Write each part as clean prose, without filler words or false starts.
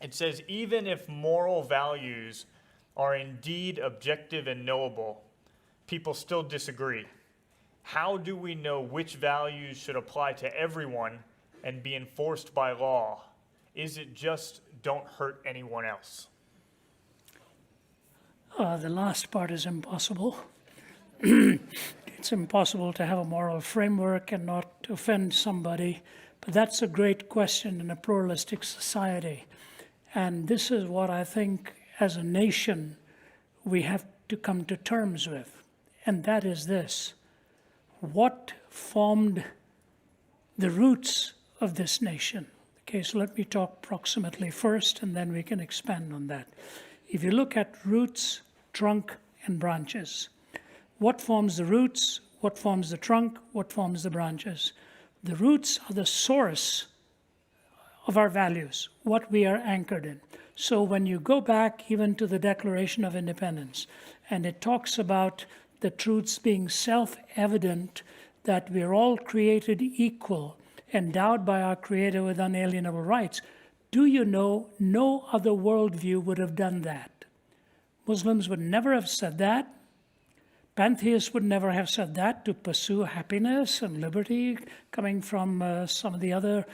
It says, even if moral values are indeed objective and knowable, people still disagree. How do we know which values should apply to everyone and be enforced by law? Is it just don't hurt anyone else? The last part is impossible. It's impossible to have a moral framework and not offend somebody. But that's a great question in a pluralistic society. And this is what I think, as a nation, we have to come to terms with. And that is this. What formed the roots of this nation? Okay, so let me talk proximately first, and then we can expand on that. If you look at roots, trunk, and branches, what forms the roots? What forms the trunk? What forms the branches? The roots are the source of our values, what we are anchored in. So when you go back even to the Declaration of Independence, and it talks about the truths being self-evident, that we're all created equal, endowed by our Creator with unalienable rights. Do you know no other worldview would have done that? Muslims would never have said that. Pantheists would never have said that, to pursue happiness and liberty coming from some of the other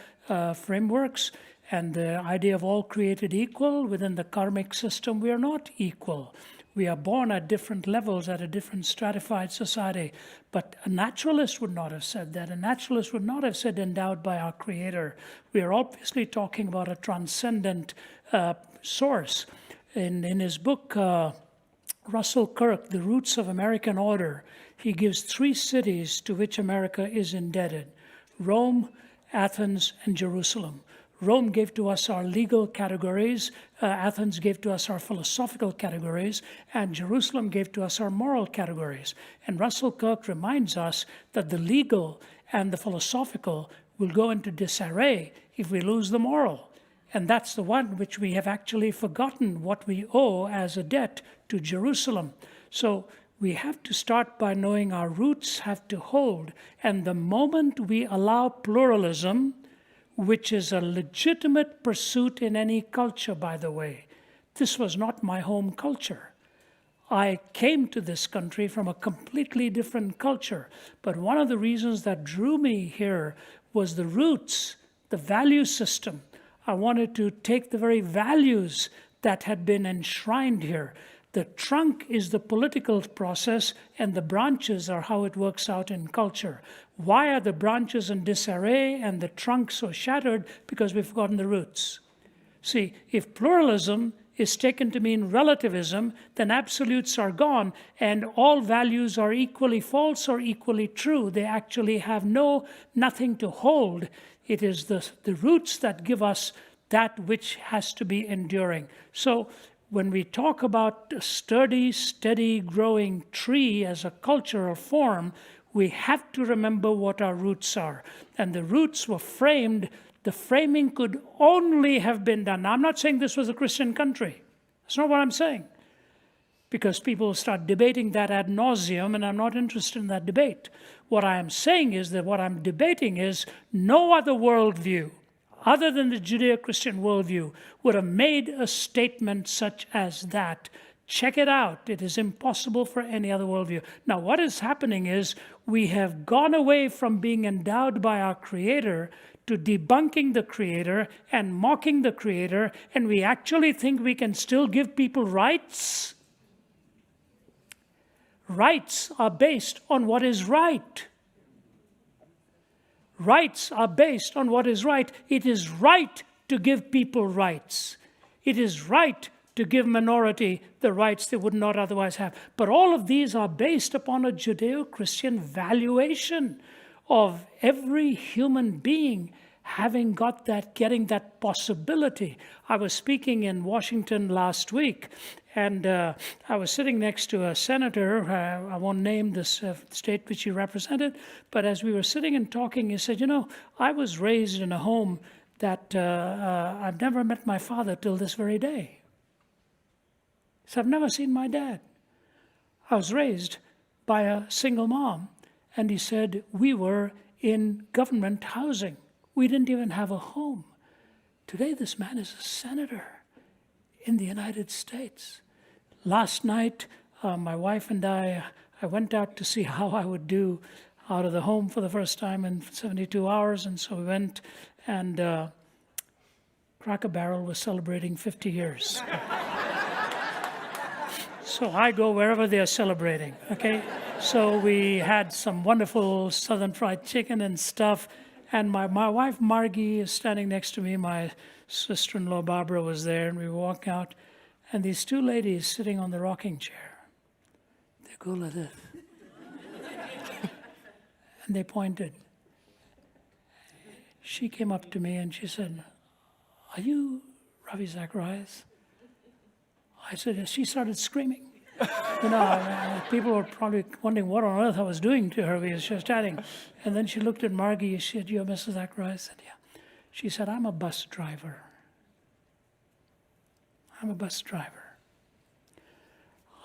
frameworks. And the idea of all created equal within the karmic system, we are not equal. We are born at different levels, at a different stratified society. But a naturalist would not have said that. A naturalist would not have said endowed by our Creator. We are obviously talking about a transcendent source. In his book, Russell Kirk, The Roots of American Order, he gives 3 cities to which America is indebted: Rome, Athens, and Jerusalem. Rome gave to us our legal categories, Athens gave to us our philosophical categories, and Jerusalem gave to us our moral categories. And Russell Kirk reminds us that the legal and the philosophical will go into disarray if we lose the moral. And that's the one which we have actually forgotten what we owe as a debt to Jerusalem. So we have to start by knowing our roots have to hold. And the moment we allow pluralism, which is a legitimate pursuit in any culture, by the way. This was not my home culture. I came to this country from a completely different culture. But one of the reasons that drew me here was the roots, the value system. I wanted to take the very values that had been enshrined here. The trunk is the political process, and the branches are how it works out in culture. Why are the branches in disarray and the trunk so shattered? Because we've forgotten the roots. See, if pluralism is taken to mean relativism, then absolutes are gone, and all values are equally false or equally true. They actually have nothing to hold. It is the roots that give us that which has to be enduring. So when we talk about a sturdy, steady, growing tree as a cultural form, we have to remember what our roots are. And the roots were framed. The framing could only have been done. Now, I'm not saying this was a Christian country. That's not what I'm saying. Because people start debating that ad nauseum, and I'm not interested in that debate. What I am saying is that what I'm debating is no other worldview other than the Judeo-Christian worldview would have made a statement such as that. Check it out. It is impossible for any other worldview. Now, what is happening is we have gone away from being endowed by our Creator to debunking the Creator and mocking the Creator, and we actually think we can still give people rights. Rights are based on what is right. Rights are based on what is right. It is right to give people rights. It is right to give minority the rights they would not otherwise have. But all of these are based upon a Judeo-Christian valuation of every human being having got that, getting that possibility. I was speaking in Washington last week, and I was sitting next to a senator. I won't name this state which he represented, but as we were sitting and talking, he said, I was raised in a home that I've never met my father till this very day. So I've never seen my dad. I was raised by a single mom, and he said we were in government housing. We didn't even have a home. Today, this man is a senator. in the United States. Last night, my wife and I went out to see how I would do out of the home for the first time in 72 hours, and so we went, and Cracker Barrel was celebrating 50 years. So I go wherever they're celebrating, okay? So we had some wonderful Southern fried chicken and stuff, and my wife Margie is standing next to me, my sister-in-law Barbara was there, and we walk out, and these two ladies sitting on the rocking chair, they go like this. And they pointed. She came up to me and she said, "Are you Ravi Zacharias?" I said, yes. She started screaming. People were probably wondering what on earth I was doing to her because she was chatting. And then she looked at Margie. She said, "You're Mrs. Zacharias?" I said, "Yeah." She said, "I'm a bus driver. I'm a bus driver.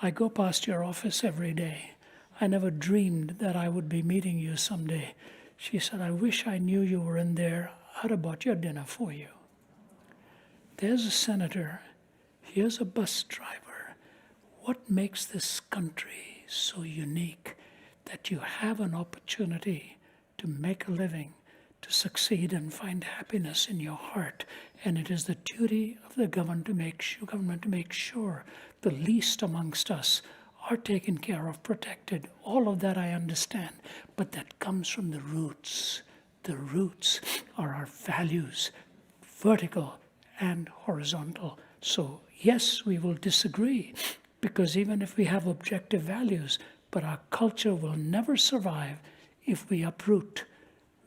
I go past your office every day. I never dreamed that I would be meeting you someday." She said, "I wish I knew you were in there. I'd have bought your dinner for you." There's a senator. Here's a bus driver. What makes this country so unique that you have an opportunity to make a living, to succeed and find happiness in your heart? And it is the duty of the government to make sure the least amongst us are taken care of, protected. All of that I understand, but that comes from the roots. The roots are our values, vertical and horizontal. So yes, we will disagree, because even if we have objective values, but our culture will never survive if we uproot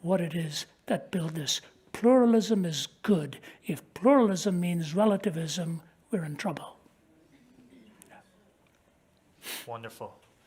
what it is that build this. Pluralism is good. If pluralism means relativism, we're in trouble. Wonderful.